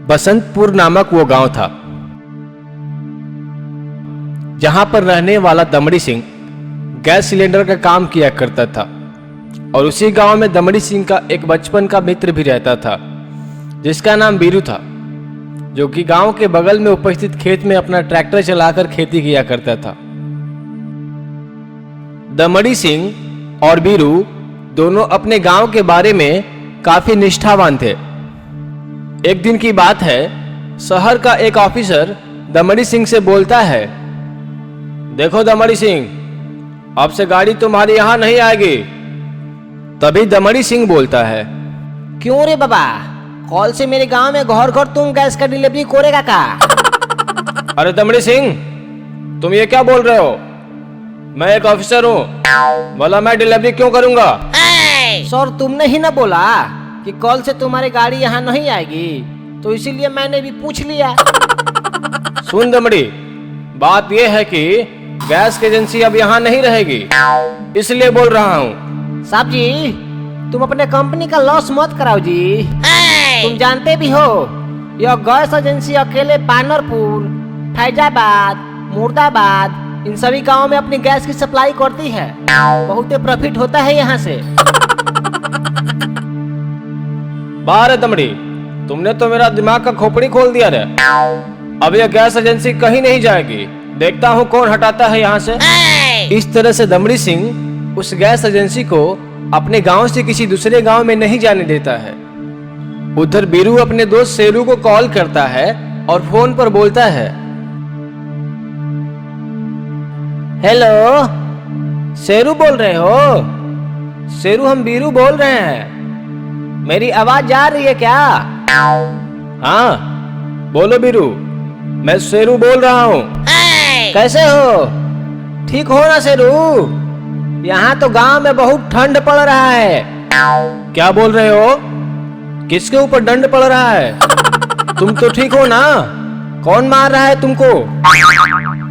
बसंतपुर नामक वो गांव था जहां पर रहने वाला दमड़ी सिंह गैस सिलेंडर का काम किया करता था। और उसी गांव में दमड़ी सिंह का एक बचपन का मित्र भी रहता था जिसका नाम बीरू था, जो कि गांव के बगल में उपस्थित खेत में अपना ट्रैक्टर चलाकर खेती किया करता था। दमड़ी सिंह और बीरू दोनों अपने गांव के बारे में काफी निष्ठावान थे। एक दिन की बात है, शहर का एक ऑफिसर दमड़ी सिंह से बोलता है, देखो दमड़ी सिंह, अब से गाड़ी तुम्हारी यहां नहीं आएगी। तभी दमड़ी सिंह बोलता है, क्यों रे बाबा, कॉल से मेरे गांव में घर घर तुम गैस का डिलीवरी करेगा का? अरे दमड़ी सिंह, तुम ये क्या बोल रहे हो? मैं एक ऑफिसर हूँ, भला मैं डिलीवरी क्यों करूंगा? सर, तुमने ही ना बोला कि कॉल से तुम्हारी गाड़ी यहाँ नहीं आएगी, तो इसीलिए मैंने भी पूछ लिया। सुन दमड़ी, बात यह है कि गैस की एजेंसी अब यहाँ नहीं रहेगी, इसलिए बोल रहा हूँ। साहब जी, तुम अपने कंपनी का लॉस मत कराओ जी। तुम जानते भी हो, यह गैस एजेंसी अकेले पानरपुर, फैजाबाद, मुर्दाबाद इन सभी गांवों में अपनी गैस की सप्लाई करती है। बहुत प्रॉफिट होता है यहाँ से। बारे दमड़ी, तुमने तो मेरा दिमाग का खोपड़ी खोल दिया रे। अब यह गैस एजेंसी कहीं नहीं जाएगी, देखता हूँ कौन हटाता है यहाँ से। इस तरह से दमड़ी सिंह उस गैस एजेंसी को अपने गांव से किसी दूसरे गांव में नहीं जाने देता है। उधर बीरू अपने दोस्त शेरू को कॉल करता है और फोन पर बोलता है, हेलो, शेरू बोल रहे हो? शेरू, हम बीरू बोल रहे हैं। मेरी आवाज जा रही है क्या? हाँ बोलो बीरू, मैं शेरू बोल रहा हूँ। कैसे हो? ठीक हो ना शेरू? यहाँ तो गांव में बहुत ठंड पड़ रहा है। क्या बोल रहे हो? किसके ऊपर दंड पड़ रहा है? तुम तो ठीक हो ना? कौन मार रहा है तुमको?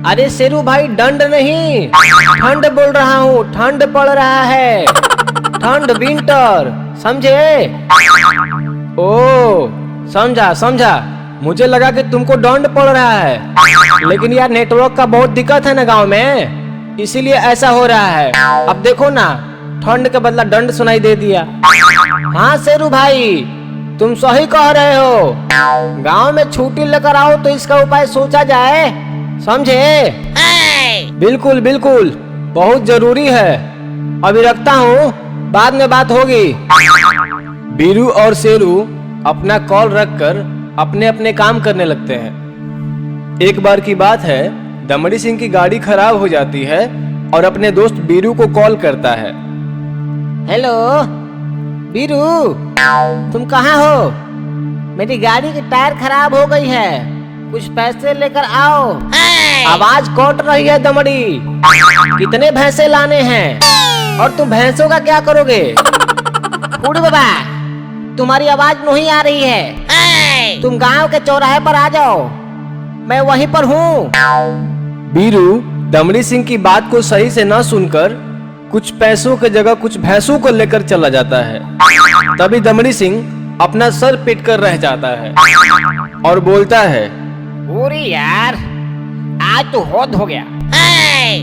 अरे शेरू भाई, दंड नहीं, ठंड बोल रहा हूँ। ठंड पड़ रहा है, ठंड, विंटर, समझे? ओ, समझा समझा। मुझे लगा कि तुमको दंड पड़ रहा है, लेकिन यार नेटवर्क का बहुत दिक्कत है ना गांव में, इसीलिए ऐसा हो रहा है। अब देखो ना, ठंड के बदला दंड सुनाई दे दिया। हाँ शेरू भाई, तुम सही कह रहे हो। गांव में छुट्टी लेकर आओ तो इसका उपाय सोचा जाए, समझे? बिल्कुल बिल्कुल, बहुत जरूरी है। अभी रखता हूँ, बाद में बात होगी। बीरू और शेरू अपना कॉल रखकर अपने अपने काम करने लगते हैं। एक बार की बात है, दमड़ी सिंह की गाड़ी खराब हो जाती है और अपने दोस्त बीरू को कॉल करता है। हेलो बीरू, तुम कहाँ हो? मेरी गाड़ी की टायर खराब हो गई है, कुछ पैसे लेकर आओ। आवाज कट रही है दमड़ी। कितने भैंसे लाने हैं और तुम भैंसों का क्या करोगे? बूढ़े बाबा, तुम्हारी आवाज नहीं आ रही है। तुम गांव के चौराहे पर आ जाओ, मैं वहीं पर हूँ। बीरू दमड़ी सिंह की बात को सही से न सुनकर कुछ पैसों की जगह कुछ भैंसों को लेकर चला जाता है। तभी दमड़ी सिंह अपना सर पीट कर रह जाता है और बोलता है, अरे यार, आज तो हद हो गया।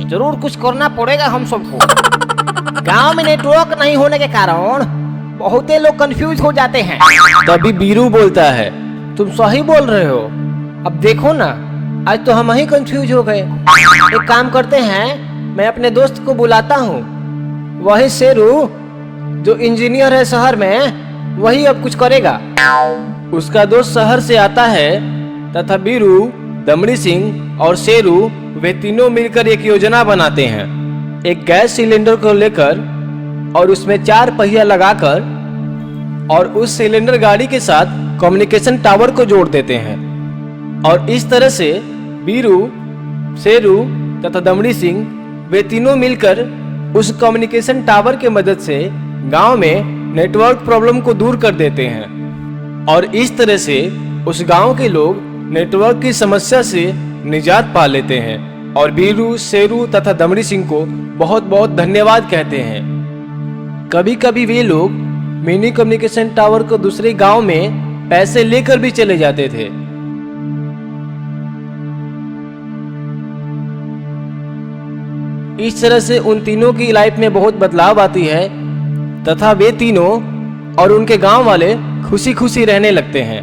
जरूर कुछ करना पड़ेगा हम सबको। गांव में नेटवर्क नहीं होने के कारण बहुते लोग कंफ्यूज हो जाते हैं। तभी बीरू बोलता है, तुम सही बोल रहे हो। अब देखो ना, आज तो हम ही कंफ्यूज हो गए। एक काम करते हैं, मैं अपने दोस्त को बुलाता हूँ। वही शेरू जो इंजीनियर है शहर में, वही अब कुछ करेगा। उसका दोस्त शहर से आता है तथा बीरू, दमड़ी सिंह और शेरू वे तीनों मिलकर एक योजना बनाते हैं। एक गैस सिलेंडर को लेकर और उसमें 4 पहिया लगाकर और उस सिलेंडर गाड़ी के साथ कम्युनिकेशन टावर को जोड़ देते हैं। और इस तरह से बीरू, शेरू तथा दमड़ी सिंह वे तीनों मिलकर उस कम्युनिकेशन टावर के मदद से गांव में नेटवर्क प्रॉब्लम को दूर कर देते हैं। और इस तरह से उस गांव के लोग नेटवर्क की समस्या से निजात पा लेते हैं और बीरू, शेरू तथा दमड़ी सिंह को बहुत बहुत धन्यवाद कहते हैं। कभी कभी वे लोग मिनी कम्युनिकेशन टावर को दूसरे गांव में पैसे लेकर भी चले जाते थे। इस तरह से उन तीनों की लाइफ में बहुत बदलाव आती है तथा वे तीनों और उनके गांव वाले खुशी खुशी रहने लगते हैं।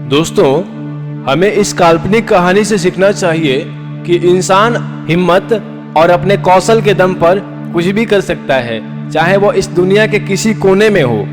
दोस्तों, हमें इस काल्पनिक कहानी से सीखना चाहिए कि इंसान हिम्मत और अपने कौशल के दम पर कुछ भी कर सकता है, चाहे वो इस दुनिया के किसी कोने में हो।